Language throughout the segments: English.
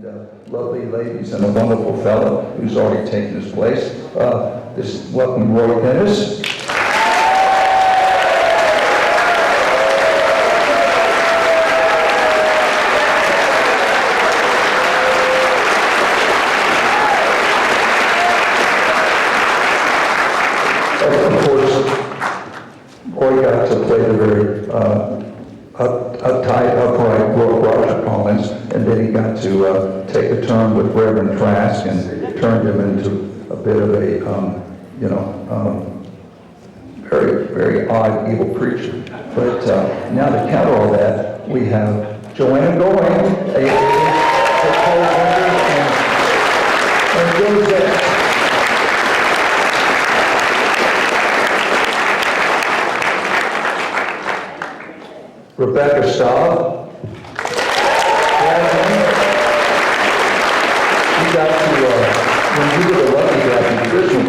and lovely ladies and a wonderful fellow who's already taken his place. Welcome Roy Dennis. Of course, Roy got to play the very uptight, upright Roger Collins, and then he got to take a turn with Reverend Trask and turned him into a bit of a, very, very odd, evil preacher. But now to counter all that, we have Joanna Going, and Joseph. Rebecca Staub. When you were the lucky Daphne, this one,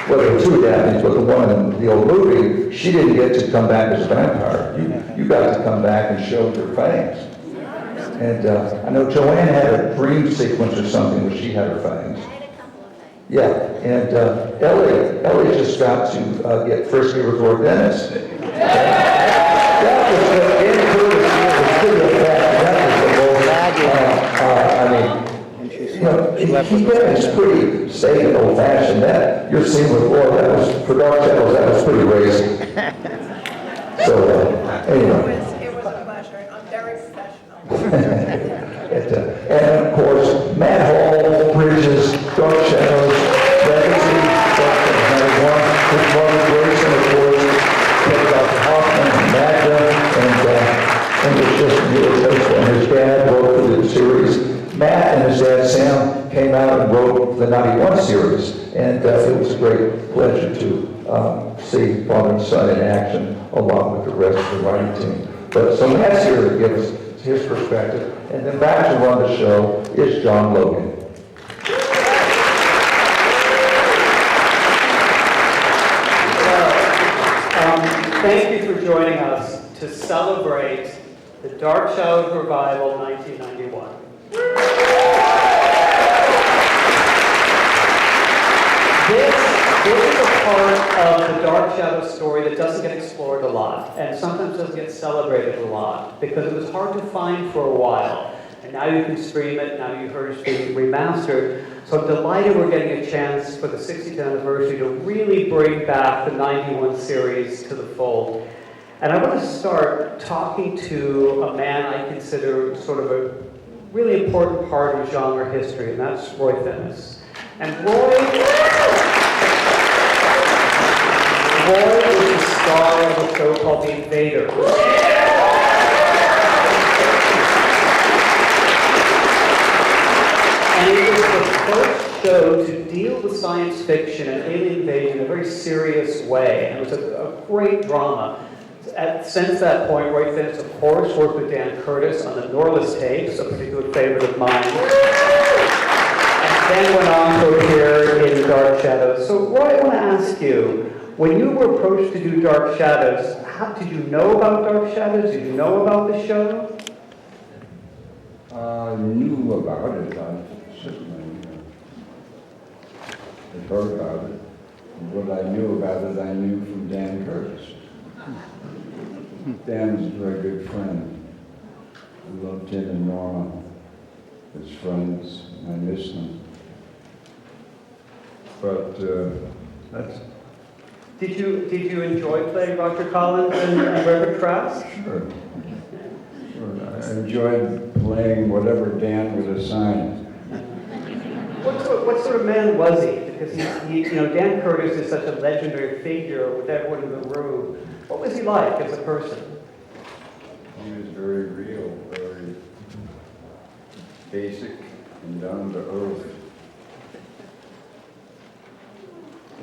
well, there were two Daphnes, but the one in the old movie, she didn't get to come back as a vampire. You got to come back and show your fangs. And I know Joanne had a dream sequence or something where she had her fangs. I had a couple of things. Yeah, and Ellie just got to get first year with Roy Dennis. That was the he is pretty staid and old-fashioned. That you're seeing with Roy, that was for Dark Shadows. That was pretty racy. So anyway. It was a pleasure. I'm very professional. And of course, Matt Hall, Bridges, Dark Shadows, Legacy, with Martin Grayson, of course, Dr. Hoffman and Magda, and it's just beautiful. And his dad wrote for the series. Matt and his dad Sam came out and wrote the 91 series, and it was a great pleasure to see father and son in action along with the rest of the writing team. But so Matt's here to give us his perspective, and then back to run the show is John Logan. Thank you for joining us to celebrate the Dark Shadows Revival 1991. This is a part of the Dark Shadow story that doesn't get explored a lot, and sometimes doesn't get celebrated a lot, because it was hard to find for a while. And now you can stream it, now you heard it being remastered. So I'm delighted we're getting a chance for the 60th anniversary to really bring back the 91 series to the fold. And I want to start talking to a man I consider sort of a really important part of genre history, and that's Roy Dennis. And Roy was the star of a show called The Invaders. And it was the first show to deal with science fiction and alien invasion in a very serious way, and it was a great drama. Since that point, Roy Dennis, of course, worked with Dan Curtis on the Norliss tapes, a particular favorite of mine, and then went on to appear in Dark Shadows. So, Roy, I want to ask you, when you were approached to do Dark Shadows, how did you know about Dark Shadows? Did you know about the show? I knew about it. I certainly had heard about it. And what I knew about it, I knew from Dan Curtis. Dan was a very good friend. I loved him and Norma as friends. I miss them. But that's... Did you enjoy playing Roger Collins and Reverend Trask? Sure. I enjoyed playing whatever Dan would assign. What sort of man was he? Because Dan Curtis is such a legendary figure with everyone in the room. What was he like as a person? He was very real, very basic and down to earth.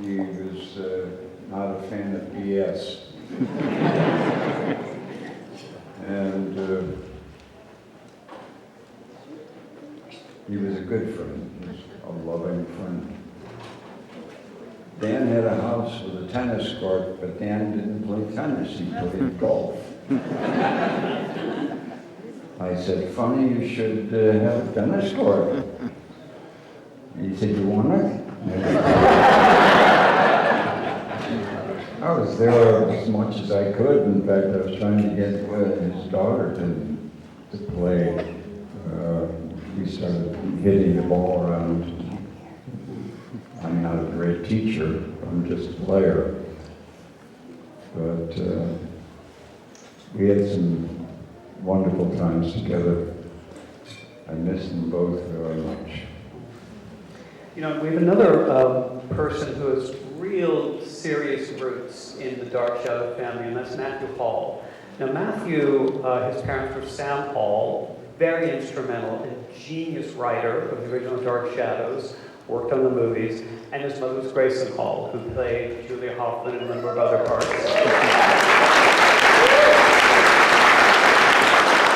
He was not a fan of BS. And he was a good friend. He was a loving friend. Dan had a house with a tennis court, but Dan didn't play tennis, he played golf. I said, "Funny, you should have a tennis court." And he said, "You want it?" I was there as much as I could. In fact, I was trying to get his daughter to play. We started hitting the ball around. I'm not a great teacher, I'm just a player. But we had some wonderful times together. I miss them both very much. You know, we have another person who has real serious roots in the Dark Shadow family, and that's Matthew Hall. Now, Matthew, his parents were Sam Hall, very instrumental and genius writer of the original Dark Shadows, worked on the movies, and his mother was Grayson Hall, who played Julia Hoffman and a number of other parts.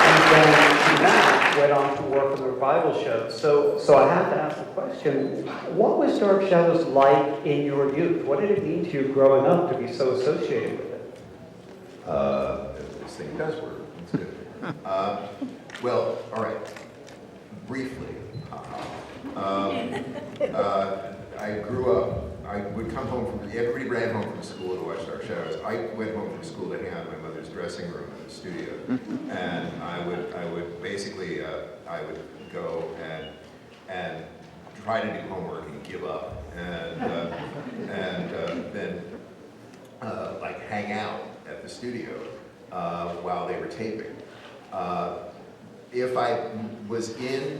And then Matt went on to work on the revival show. So I have to ask the question, what was Dark Shadows like in your youth? What did it mean to you growing up to be so associated with it? This thing does work. It's good. Well, all right. Briefly, I grew up. I would come home from. Everybody ran home from school to watch Dark Shadows. I went home from school to hang out in my mother's dressing room in the studio, and I would basically I would go and try to do homework and give up, and then like hang out at the studio while they were taping. If I was in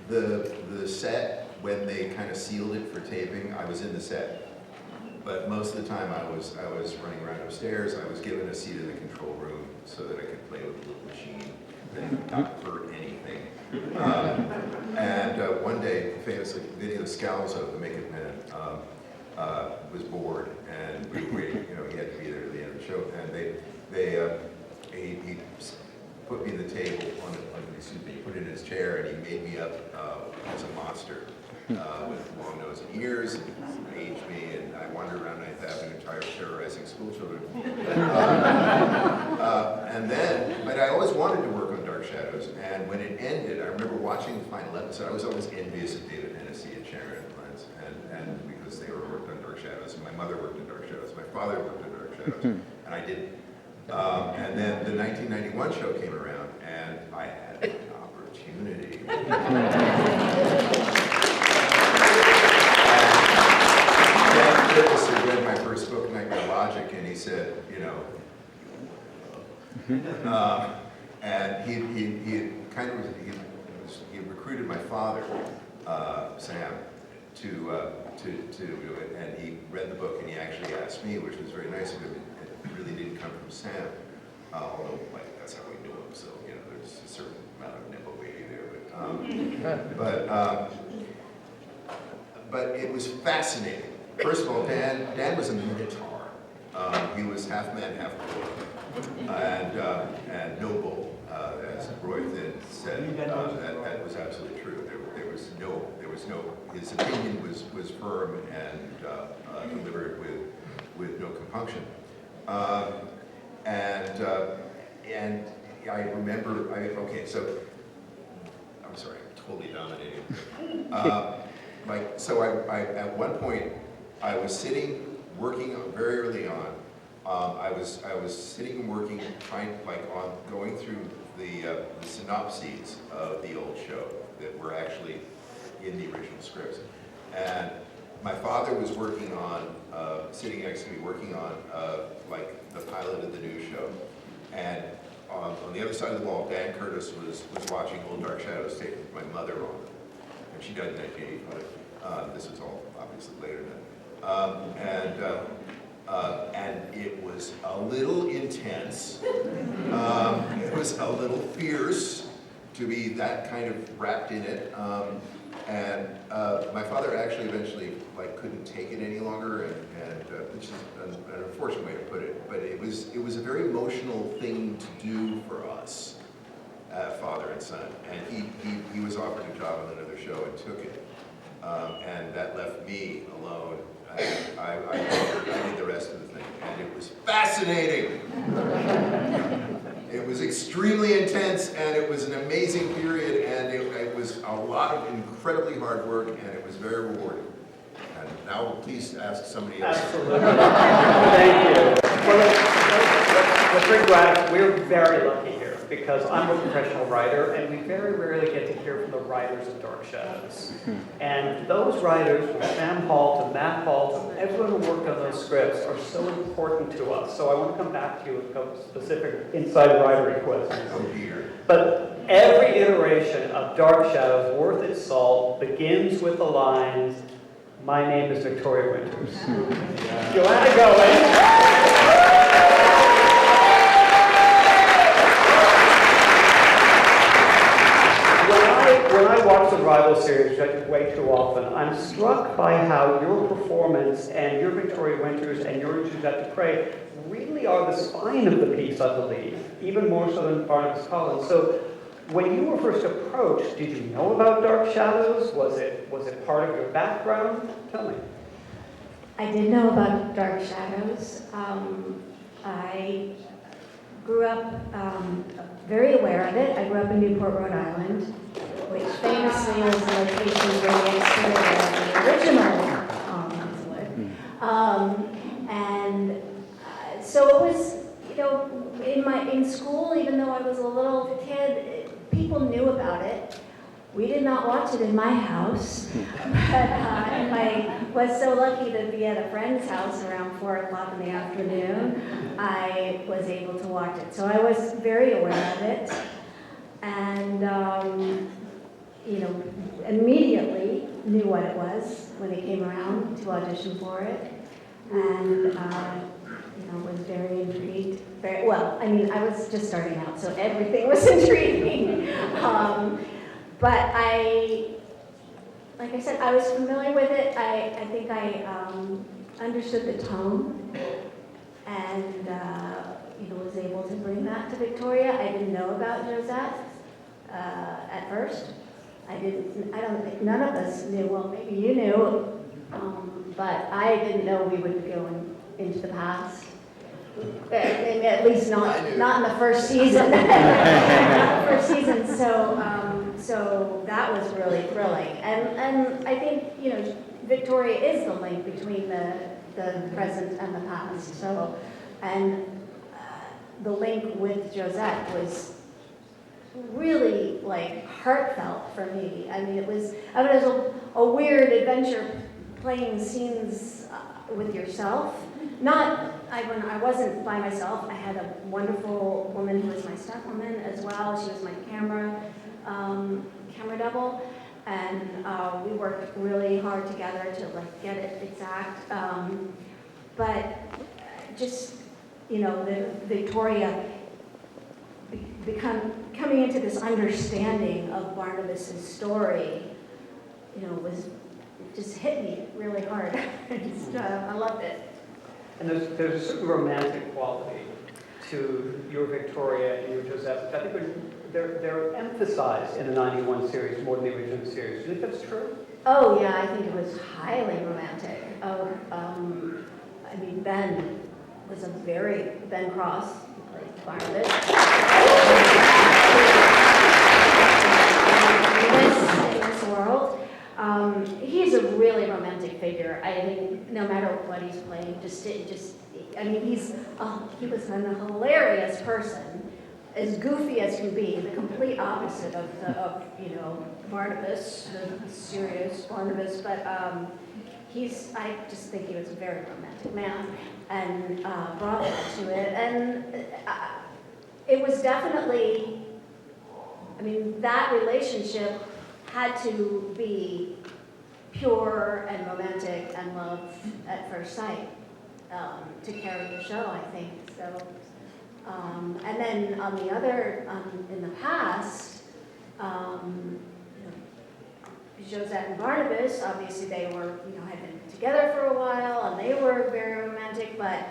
the set when they kind of sealed it for taping, I was in the set. But most of the time I was running around upstairs. I was given a seat in the control room so that I could play with the little machine that not hurt anything. And one day, famously, Vinny Scalzo, the makeup man, was bored, and he had to be there at the end of the show. And he put me in the table put it in his chair, and he made me up as a monster with long nose and ears, and aged me, and I wandered around Ninth Avenue terrorizing school children. But I always wanted to work on Dark Shadows, and when it ended, I remember watching the final episode. I was always envious of David Hennessy and Sharon Lentz, and because they were worked on Dark Shadows, and my mother worked in Dark Shadows, my father worked in Dark Shadows, and I didn't. And then the 1991 show came around, and I had an opportunity. Dan Curtis had read my first book, Nightmare Logic, and he said, and he recruited my father, Sam, to do it, and he read the book, and he actually asked me, which was very nice of him. It really didn't come from Sam, although that's how we knew him. So there's a certain amount of nipple baby there, but it was fascinating. First of all, Dan was a minotaur. He was half man, half boy, and noble, as Roy Thin said. That was absolutely true. There was no. His opinion was firm and delivered with no compunction. And I remember. I'm sorry, I'm totally dominating. I at one point I was sitting working very early on. I was sitting and working, going through the synopses of the old show that were actually in the original scripts, and my father was working on, sitting next to me, working on the pilot of the new show, and on the other side of the wall, Dan Curtis was watching Old Dark Shadows tape with my mother on, and she died in 1985. This was all obviously later then. And it was a little intense. It was a little fierce to be that kind of wrapped in it. And my father actually eventually couldn't take it any longer, and which is an unfortunate way to put it. But it was a very emotional thing to do for us, father and son. And he was offered a job on another show and took it, and that left me alone. I did the rest of the thing, and it was fascinating. It was extremely intense, and it was an amazing period, and it was a lot of incredibly hard work, and it was very rewarding. And now please ask somebody else. Absolutely. Thank you. Well, let's bring Brad. We're very lucky here because I'm a professional writer, and we very rarely get to hear from the writers of Dark Shadows. And those writers, from Sam Hall to Matt Hall to everyone who worked on those scripts, are so important to us. So I want to come back to you with a couple specific inside writery questions. Oh dear. But every iteration of Dark Shadows, worth its salt, begins with the lines, "My name is Victoria Winters." Joanna Going. When I watch the Rival series, which I do way too often, I'm struck by how your performance and your Victoria Winters and your Josette Dupre really are the spine of the piece, I believe, even more so than Barnabas Collins. So when you were first approached, did you know about Dark Shadows? Was it part of your background? Tell me. I did know about Dark Shadows. I grew up very aware of it. I grew up in Newport, Rhode Island, which famously was the location where the exterior of the original and so it was, you know, in school, even though I was a little kid, people knew about it. We did not watch it in my house, but I was so lucky to be at a friend's house around 4 o'clock in the afternoon. I was able to watch it. So I was very aware of it. And, you know, immediately knew what it was when it came around to audition for it. And, you know, was very intrigued. Well, I mean, I was just starting out, so everything was intriguing. But like I said, I was familiar with it. I think I understood the tone and, you know, was able to bring that to Victoria. I didn't know about Josette at first. I don't think, none of us knew. Well, maybe you knew, but I didn't know we would be going into the past. At least not in the first season. Not the first season. So that was really thrilling. And I think, you know, Victoria is the link between the present and the past. So, and the link with Josette was really like heartfelt for me. I mean, it was a weird adventure playing scenes with yourself. When I wasn't by myself, I had a wonderful woman who was my stuntwoman as well. She was my camera double, and we worked really hard together to like get it exact. But just, you know, the Victoria coming into this understanding of Barnabas's story, you know, just hit me really hard. I loved it. And there's a certain romantic quality to your Victoria and your Josette, which I think they're emphasized in the 91 series more than the original series. Do you think that's true? Oh yeah, I think it was highly romantic. I mean, Ben Cross, who played Barnabas. In this world. He's a really romantic figure. I think no matter what he's playing, I mean, he was a hilarious person, as goofy as can be, the complete opposite of you know, Barnabas, the serious Barnabas, but I just think he was a very romantic man, and brought that to it, and it was definitely, I mean, that relationship had to be pure and romantic and love at first sight to carry the show, I think. So, and then on the other, in the past, you know, Josette and Barnabas, obviously they were, you know, had been together for a while and they were very romantic, but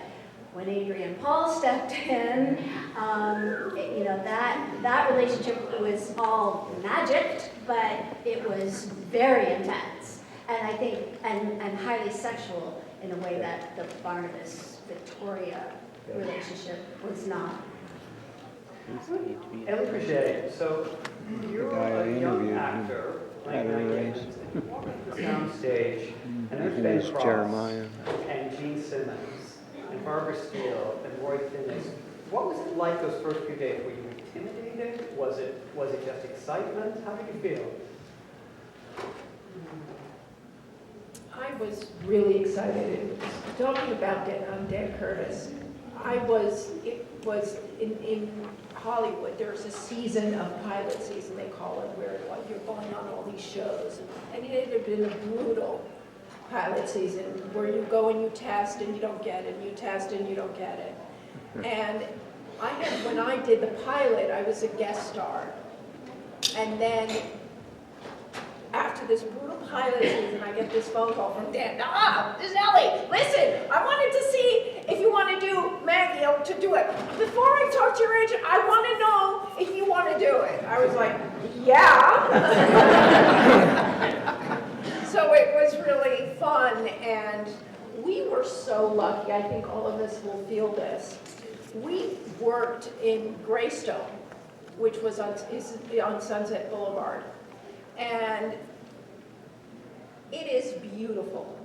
when Adrian Paul stepped in, you know, that relationship was all magic, but it was very intense, and I think, and highly sexual in a way that the Barnabas-Victoria relationship was not. Ellen Crochet, so you're guy I a young interviewed actor, had a raise. you walk up the sound stage, and there's His Ben name's Cross, Jeremiah. and Gene Simmons, and Barbara Steele, and Roy Finnis. What was it like those first few days? Were you intimidated? Was it just excitement? How did you feel? I was really excited. Talking about Dan Curtis, it was in Hollywood, there's a season of pilot season, they call it, where like you're going on all these shows. And it had been a brutal pilot season where you go and you test and you don't get it, and you test and you don't get it. And when I did the pilot, I was a guest star. And then after this brutal pilot season, I get this phone call from Dan. This is Ellie. Listen, I wanted to see if you want to do Maggie to do it. Before I talk to your agent, I want to know if you want to do it. I was like, yeah. So it was really fun, and we were so lucky. I think all of us will feel this. We worked in Greystone, which was on Sunset Boulevard. And it is beautiful.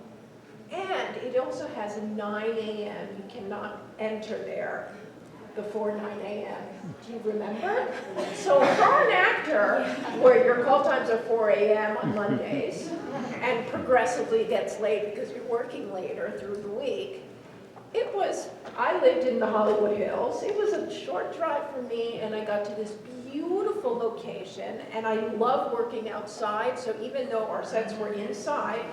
And it also has a 9 a.m. You cannot enter there before 9 a.m. Do you remember? So for an actor, where your call times are 4 a.m. on Mondays, and progressively gets late because you're working later through the week, I lived in the Hollywood Hills. It was a short drive for me, and I got to this beautiful location, and I love working outside, so even though our sets were inside,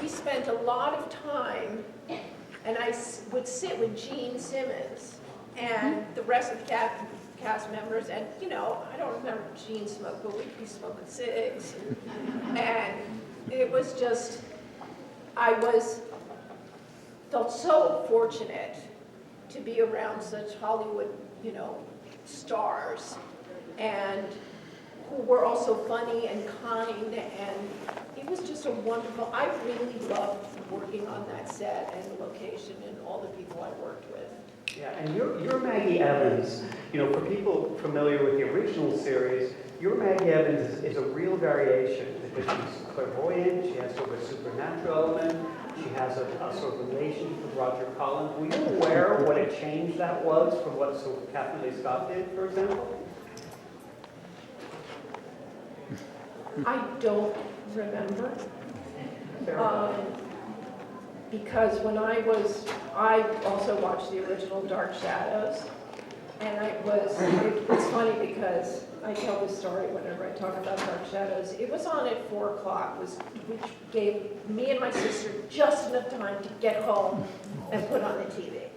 we spent a lot of time, and I would sit with Gene Simmons and the rest of the cast members, and I don't remember Gene smoke, but we'd be smoking cigs, and it was just, felt so fortunate to be around such Hollywood, stars, and who were also funny and kind, and it was just a wonderful, I really loved working on that set and the location and all the people I worked with. Yeah, and you're Maggie Evans. For people familiar with the original series, your Maggie Evans is a real variation because she's clairvoyant, she has sort of a supernatural element, she has a sort of relationship with Roger Collins. Were you aware of what a change that was from what Catherine Lee Scott did, for example? I don't remember. Because when I also watched the original Dark Shadows, and it's funny because I tell this story whenever I talk about Dark Shadows. It was on at 4 o'clock, which gave me and my sister just enough time to get home and put on the TV.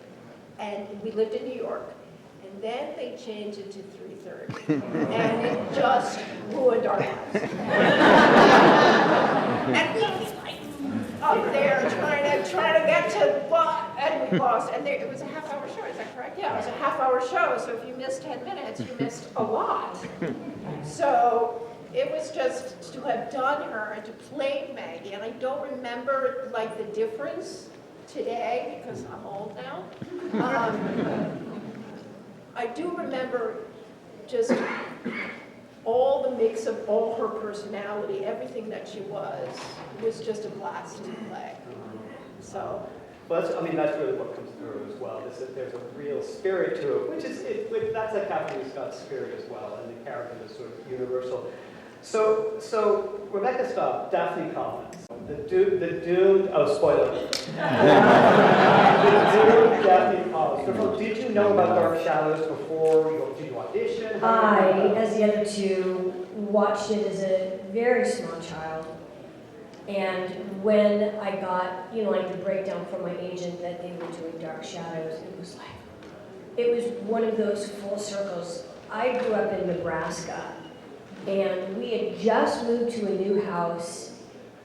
And we lived in New York. And then they changed it to 3:30. And it just ruined our lives. And we were like up there trying to get to and we lost. And it was a half-hour show, is that correct? Yeah, it was a half-hour show, so if you missed 10 minutes, you missed a lot. So it was just to have done her and to play Maggie, and I don't remember the difference today because I'm old now. I do remember just all the mix of all her personality, everything that she was just a blast to play. So. Well, that's really what comes through as well, is that there's a real spirit to it, that's a Catherine Lee Scott spirit as well, and the character is sort of universal. So Rebecca Staub, Daphne Collins, the doomed, spoiler. The doomed Daphne Collins. So, did you know about Dark Shadows before did you audition? I, as the other two, watched it as a very small child. And when I got, the breakdown from my agent that they were doing Dark Shadows, it was one of those full circles. I grew up in Nebraska, and we had just moved to a new house,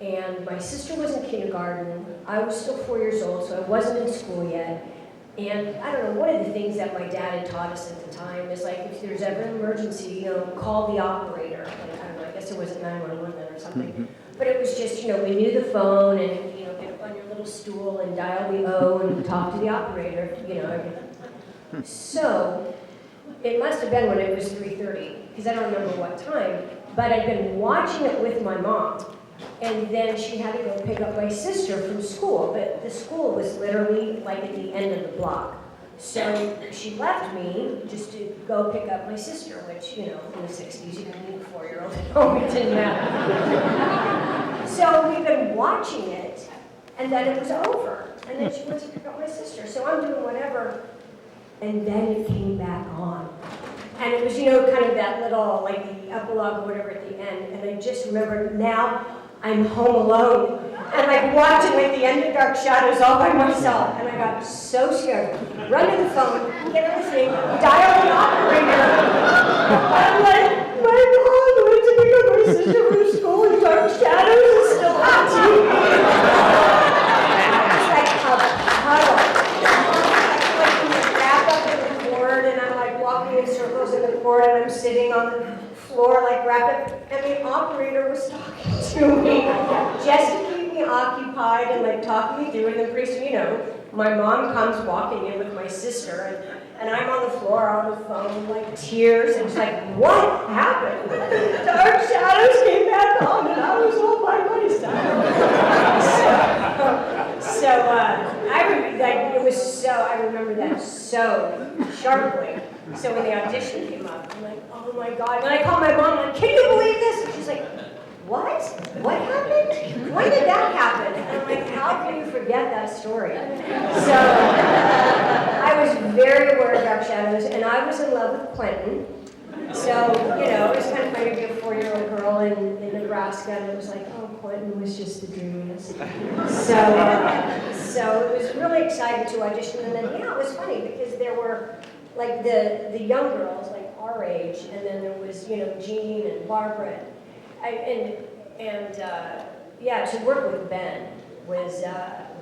and my sister was in kindergarten. I was still 4 years old, so I wasn't in school yet. And I don't know, one of the things that my dad had taught us at the time is if there's ever an emergency, call the operator. I don't know, I guess there wasn't 911 then or something. But it was just, we knew the phone and, get up on your little stool and dial the O and talk to the operator, everything. So it must have been when it was 3:30, because I don't remember what time, but I'd been watching it with my mom. And then she had to go pick up my sister from school, but the school was literally like at the end of the block. So she left me just to go pick up my sister, which, you know, in the 60s, you didn't need a 4-year-old at home, it didn't matter. So we've been watching it, and then it was over. And then she went to pick up my sister. So I'm doing whatever, and then it came back on. And it was, you know, kind of that little, like the epilogue or whatever at the end. And I just remember now I'm home alone. And like watching like the end of Dark Shadows all by myself. And I got so scared. Run to the phone, get on the thing, dial the operator. I'm like, my God, I went to pick up my sister from school and Dark Shadows is still on TV. It's like a puddle. And I'm like walking in circles in the court, and I'm sitting on the floor like wrapped up, and the operator was talking to me just to keep me occupied and like talking me through. And then pretty soon, you know, my mom comes walking in with my sister, and I'm on the floor on the phone, like tears, and it's like, what happened? Dark Shadows came back on, and I was all by myself. I remember, like, it was so, I remember that so sharply. So when the audition came up, I'm like, oh my God. And I called my mom, I'm like, can you believe this? And she's like, what? What happened? When did that happen? And I'm like, how can you forget that story? So I was very aware of Dark Shadows, and I was in love with Quentin. So, you know, it was kind of funny to be a 4-year-old girl in Nebraska, and it was like, oh, Quentin was just the dreamiest. So it was really exciting to audition, and then, yeah, it was funny, because there were, like, the young girls, like our age, and then there was, you know, Jean and Barbara, yeah, to work with Ben was,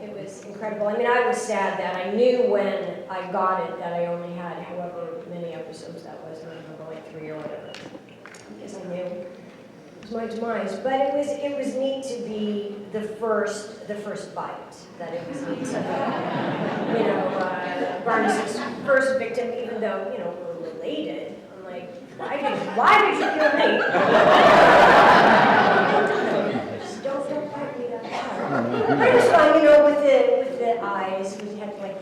it was incredible. I mean, I was sad that I knew when I got it that I only had however many episodes that was, I don't remember, like 3 or whatever, because I knew it was my demise. But it was neat to be the first bite, that it was neat to, you know, Barnes' first victim, even though, you know, we're related. I'm like, why did you kill me? Don't fight me that hard. But it was fun, you know, with the eyes. We had like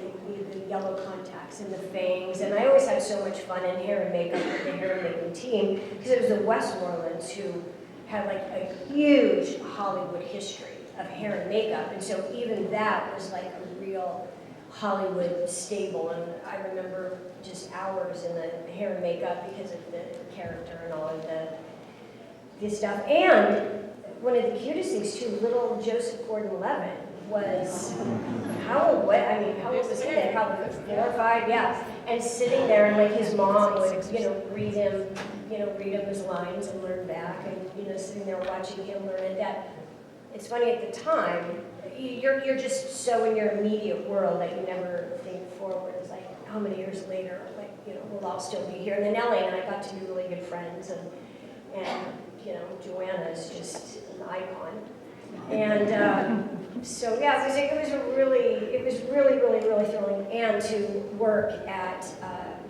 the yellow contacts and the fangs, and I always had so much fun in hair and makeup with the hair and making team, because it was the Westmorlands who had like a huge Hollywood history of hair and makeup, and so even that was like a real Hollywood stable. And I remember just hours in the hair and makeup because of the character and all of the stuff. And one of the cutest things too, little Joseph Gordon-Levitt was, how old was he then? Probably 4 or 5, yeah. And sitting there, and like his mom would, you know, read him his lines and learn back, and, you know, sitting there watching him learn it. That, it's funny, at the time, you're just so in your immediate world that you never think forward. It's like, how many years later, like, you know, we'll all still be here. And then Ellie and I got to be really good friends, and you know, Joanna is just an icon. And so yeah, it was really thrilling, and to work at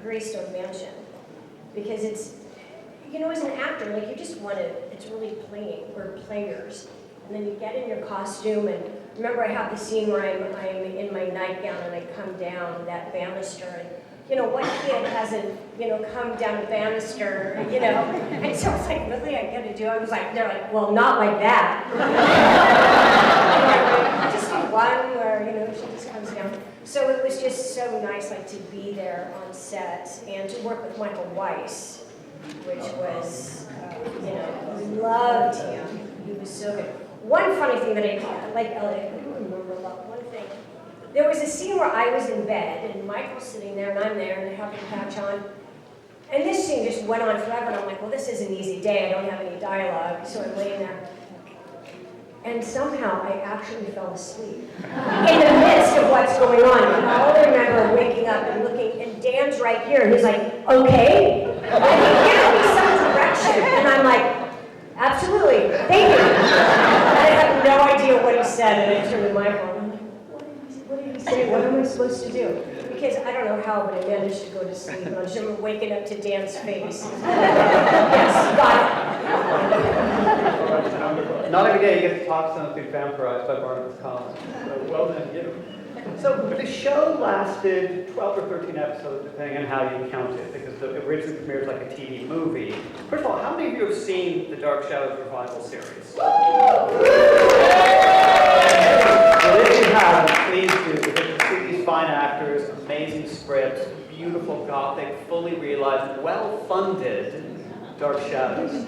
Greystone Mansion, because it's, you know, as an actor, like, you just want to, it's really playing, we're players, and then you get in your costume. And remember, I have the scene where I'm in my nightgown and I come down that banister, and, you know, what kid hasn't, you know, come down the banister, you know? And so it's like, really, I got to do it? I was like, they're like, well, not like that. Just do one where, you know, she just comes down. So it was just so nice, like, to be there on set and to work with Michael Weiss, which was, you know, we loved him. He was so good. One funny thing that I like, Elliot, I don't remember a lot. One thing. There was a scene where I was in bed, and Michael's sitting there, and I'm there, and I have the patch on. And this scene just went on forever, and I'm like, well, this is an easy day. I don't have any dialogue, so I'm laying there. And somehow I actually fell asleep in the midst of what's going on. And all I remember waking up and looking, and Dan's right here, and he's like, okay? And he gives me some direction, and I'm like, absolutely, thank you. And I have no idea what he said, and I turned to Michael. What did he say? What am I supposed to do? because I don't know how, but I managed to go to sleep, and I just remember waking up to Dan's face. Yes, got it. Not every day you get to talk to someone who's vampirized by Barnabas Collins. So well done, you. So the show lasted 12 or 13 episodes, depending on how you count it, because the originally premiered like a TV movie. First of all, how many of you have seen the Dark Shadows revival series? Well, if you haven't, please do, because you see these fine actors, amazing scripts, beautiful gothic, fully realized, well-funded Dark Shadows.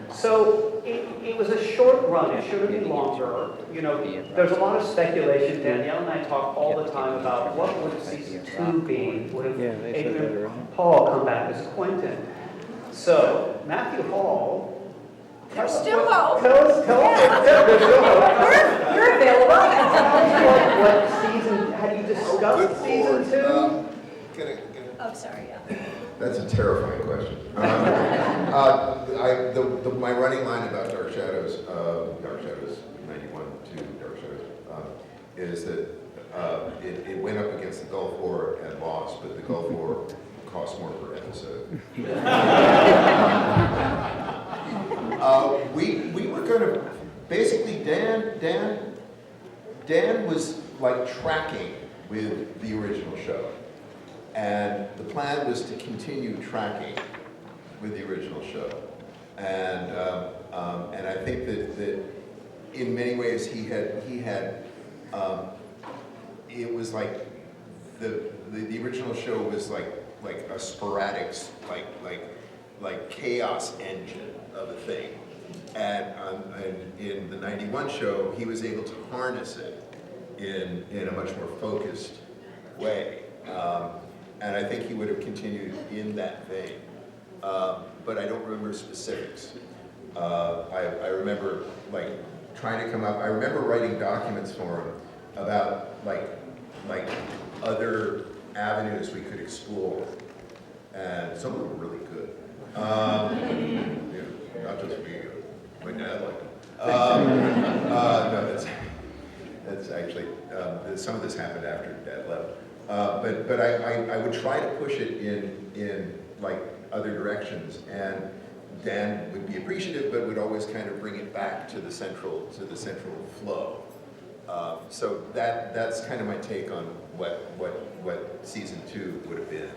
So it was a short run. It should have been longer. You know, there's a lot of speculation. Danielle and I talk all the time about what would season 2 be. Would have Adrian Hall come back as Quentin? So Matthew Hall. There's still hope. Tell us. There's still hope. You're available. What season? Have you discussed season 2? Oh, sorry, yeah. That's a terrifying question. My running line about Dark Shadows 91 to Dark Shadows, is that it went up against the Gulf War and lost, but the Gulf War cost more per episode. We were going to, basically Dan was like tracking with the original show. And the plan was to continue tracking with the original show. And I think that in many ways he had it was like the original show was like a sporadic, like chaos engine of a thing. And in the 91 show, he was able to harness it in a much more focused way. And I think he would have continued in that vein. But I don't remember specifics. I remember like trying to come up, I remember writing documents for him about like other avenues we could explore. And some of them were really good. Yeah, not just me, my dad liked them. No, that's actually, some of this happened after Dad left. But I would try to push it in like other directions, and Dan would be appreciative, but would always kind of bring it back to the central flow. So that's kind of my take on what season 2 would have been,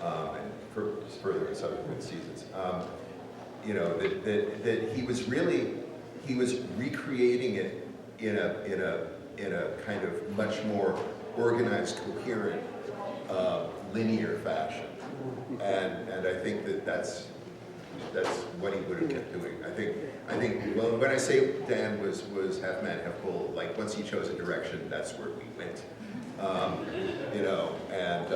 and further in subsequent seasons. You know, that he was recreating it in a kind of much more organized, coherent, linear fashion, and I think that's what he would have kept doing. I think. Well, when I say Dan was half man, half bull, like once he chose a direction, that's where we went. You know, and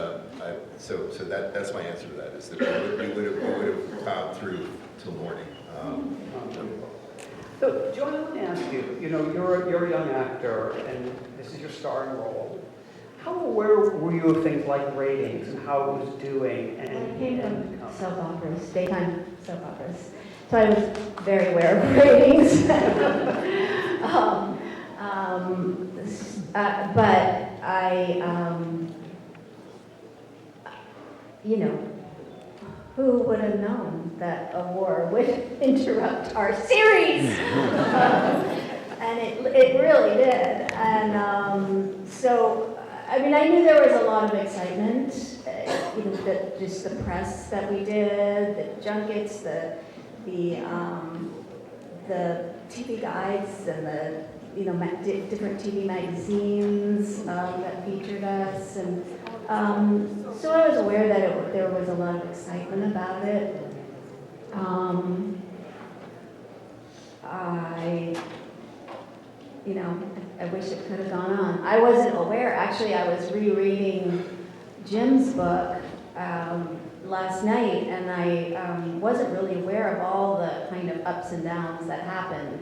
so that's my answer to that. Is that we would have plowed through till morning. So, Joanna, let me ask you. You know, you're a young actor, and this is your starring role. How aware were you of things like ratings and how it was doing? I came from soap operas, daytime soap operas, so I was very aware of ratings. But I, you know, who would have known that a war would interrupt our series? And it really did. And so, I mean, I knew there was a lot of excitement, you know, just the press that we did, the junkets, the TV guides, and the, you know, different TV magazines that featured us, and so I was aware that there was a lot of excitement about it. You know, I wish it could have gone on. I wasn't aware, actually. I was rereading Jim's book last night, and I wasn't really aware of all the kind of ups and downs that happened.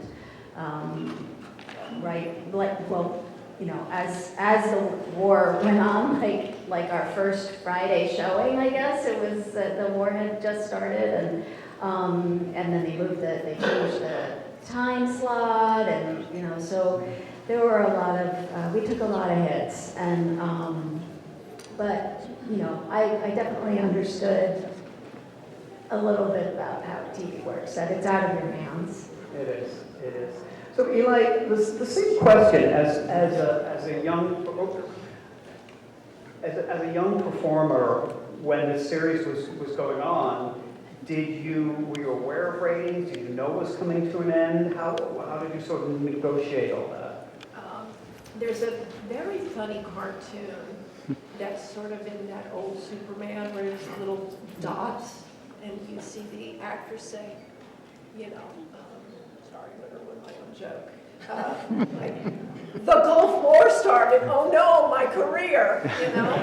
Right, well, you know, as the war went on, like our first Friday showing, I guess it was the war had just started, and then they changed the time slot, and you know, so there were a lot of we took a lot of hits, and but you know, I definitely understood a little bit about how TV works, that it's out of your hands. It is, it is. So Eli, the same question as a young performer, when the series was going on, were you aware of ratings? Did you know it was coming to an end? How did you sort of negotiate all that? There's a very funny cartoon that's sort of in that old Superman where there's little dots, and you see the actor say, you know, sorry, I'm gonna ruin my own joke. Like, the Gulf War started, oh no, my career, you know?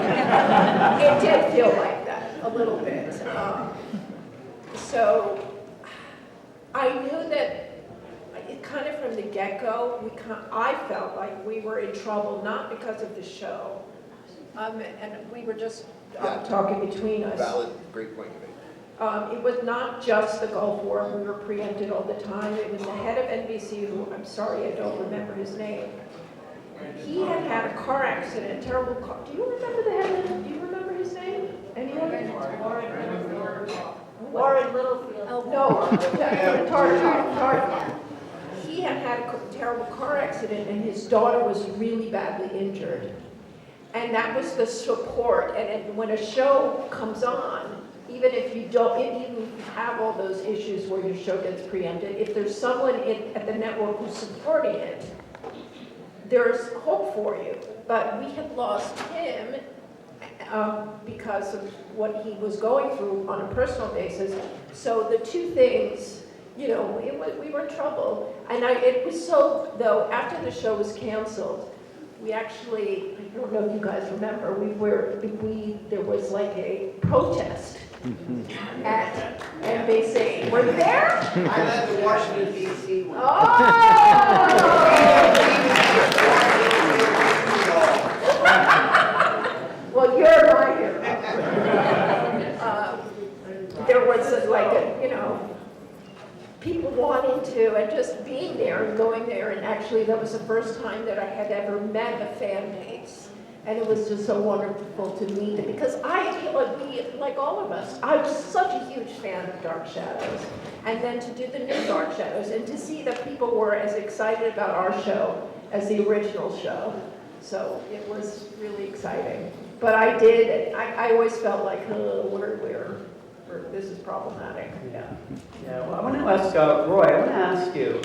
It did feel like that, a little bit. So I knew that kind of from the get-go, I felt like we were in trouble, not because of the show, and we were just talking between us. Valid, great point you made. It was not just the Gulf War, we were preempted all the time. It was the head of NBC, who, I'm sorry, I don't remember his name. He had had a car accident, a terrible car. Do you remember the head? Do you remember his name? Anyone? Warren Littlefield. Oh, no, Tartar. He had had a terrible car accident, and his daughter was really badly injured. And that was the support. And when a show comes on, even if you have all those issues where your show gets preempted, if there's someone at the network who's supporting it, there's hope for you. But we had lost him because of what he was going through on a personal basis. So the two things, you know, we were in trouble. And it was so, though, after the show was canceled, we actually, I don't know if you guys remember, there was like a protest at NBC. Were you there? I'm at the Washington DC one. Well, you're my hero. There was people wanting to, and just being there and going there, and actually that was the first time that I had ever met a fan base. And it was just so wonderful to meet them, because like all of us, I was such a huge fan of Dark Shadows. And then to do the new Dark Shadows, and to see that people were as excited about our show as the original show. So it was really exciting. But I always felt like, this is problematic. Yeah. Well, I want to ask, Roy, I want to ask you,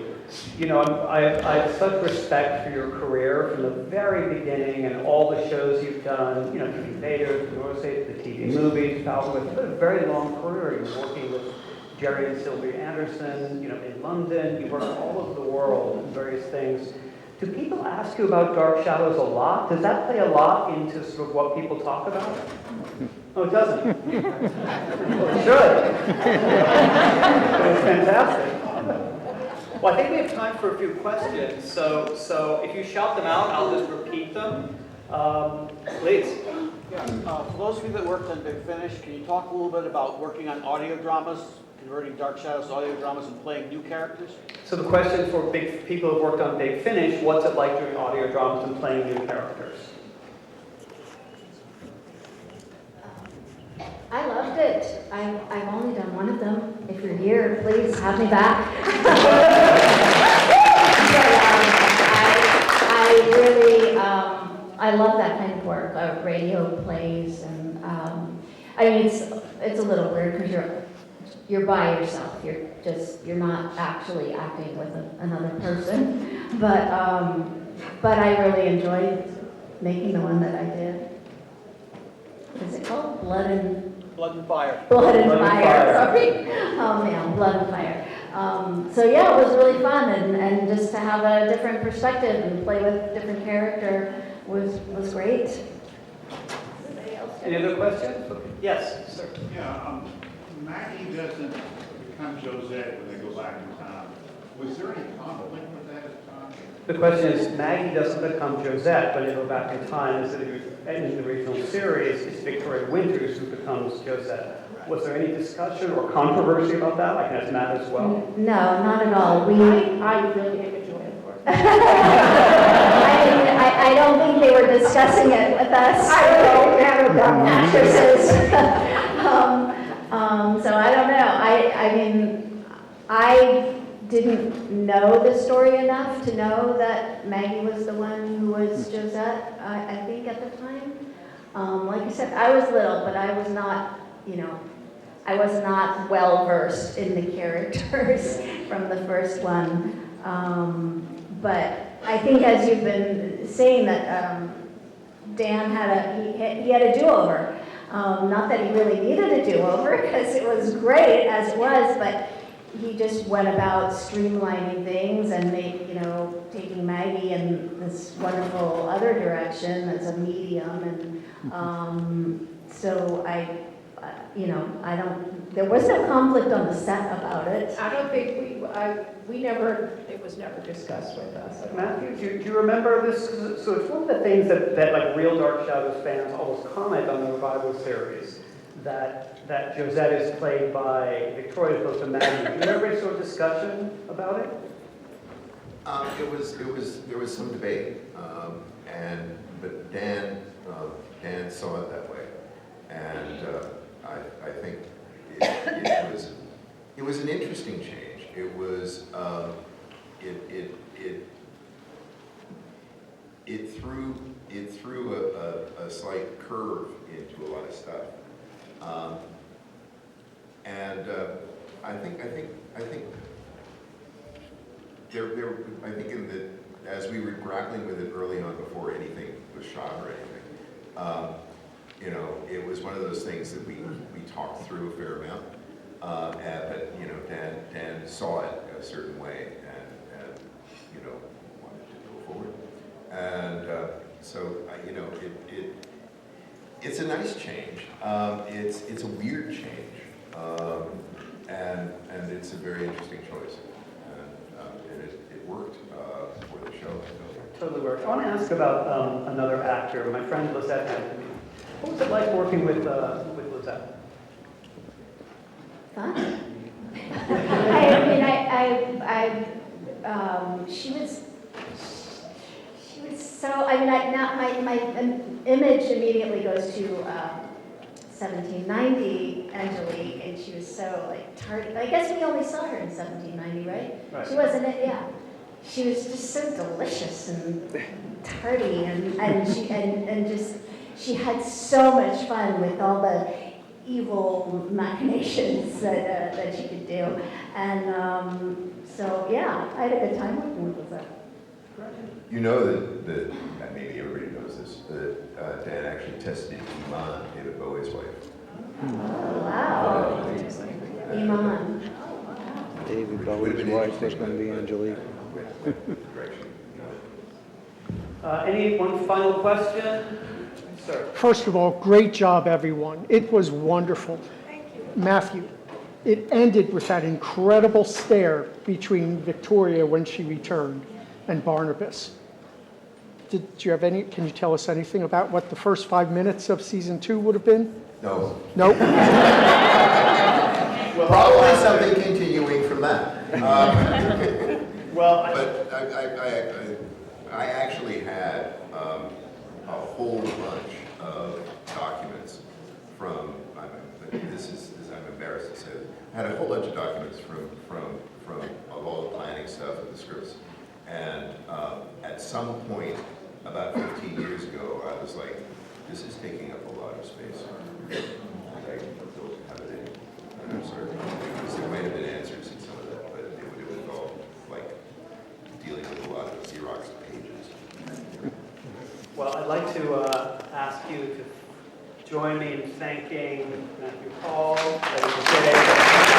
you know, I have such respect for your career from the very beginning and all the shows you've done, you know, TV Invaders, the TV movies, Falcon. You've had a very long career. You're working with Jerry and Sylvia Anderson, you know, in London. You've worked all over the world in various things. Do people ask you about Dark Shadows a lot? Does that play a lot into sort of what people talk about? Oh, it doesn't? Well, it should. It's fantastic. Well, I think we have time for a few questions. So if you shout them out, I'll just repeat them. Please. Yeah, for those of you that worked on Big Finish, can you talk a little bit about working on audio dramas, converting Dark Shadows to audio dramas and playing new characters? So the question for people who've worked on Big Finish, what's it like doing audio dramas and playing new characters? I loved it. I've only done one of them. If you're here, please have me back. I really, I love that kind of work, radio plays, and I mean, it's a little weird because you're by yourself. You're not actually acting with another person, but I really enjoyed making the one that I did. What is it called? Blood and Fire. Sorry. Oh man, Blood and Fire. So yeah, it was really fun, and just to have a different perspective and play with a different character was great. Any other questions? Yes, sir. Yeah, Maggie doesn't become Josette when they go back in time. Was there any conflict with that at the time? The question is, Maggie doesn't become Josette when they go back in time. In the original series, it's Victoria Winters who becomes Josette. Was there any discussion or controversy about that, like as Matt as well? No, not at all. I really enjoyed it. I I don't think they were discussing it with us. I don't know, about Actresses. So I don't know. I mean, I didn't know the story enough to know that Maggie was the one who was Josette, I think at the time. Like I said, I was little, but I was not, I was not well versed in the characters from the first one. But I think, as you've been saying, that Dan he had a do-over. Not that he really needed a do-over, because it was great as it was, but he just went about streamlining things and taking Maggie in this wonderful other direction as a medium. And so there was no conflict on the set about it. I don't think it was never discussed with us. Matthew, do you remember this? So it's one of the things that like real Dark Shadows fans always comment on the revival series, that Josette is played by Victoria as opposed to Maggie. Do you remember any sort of discussion about it? There was some debate, but Dan saw it that way, and I think it was an interesting change. It was it threw a slight curve into a lot of stuff, and I think as we were grappling with it early on before anything was shot or anything, it was one of those things that we talked through a fair amount, but Dan saw it a certain way and wanted to go forward, and so it's a nice change. It's a weird change, and it's a very interesting choice, and it worked for the show. Totally worked. I want to ask about another actor, my friend Lisette Anthony. What was it like working with Lisette? Fun. She was so, my image immediately goes to 1790 Angelique, and she was so tardy. I guess we only saw her in 1790, right? She wasn't it, yeah. She was just so delicious and tardy, and she had so much fun with all the evil machinations that she could do. And so, yeah, I had a good time working with her. You know that and maybe everybody knows this, that Dan actually tested Iman, David Bowie's wife. Oh, wow. Iman. David Bowie's wife was going to be Angelique. Any one final question? Sir. First of all, great job, everyone. It was wonderful. Thank you. Matthew, it ended with that incredible stare between Victoria when she returned and Barnabas. Did you have can you tell us anything about what the first 5 minutes of season 2 would have been? No. Nope. Well, probably something continuing from that. But I actually had a whole bunch of documents from, I'm embarrassed to say this, I had a whole bunch of documents from all the planning stuff and the scripts. And at some point, about 15 years ago, I was like, this is taking up a lot of space. And I don't have it in. And I'm sorry, because there might have been answers in some of that, but it would have involved dealing with a lot of Xerox pages. Well, I'd like to ask you to join me in thanking Matthew Paul, Lady J.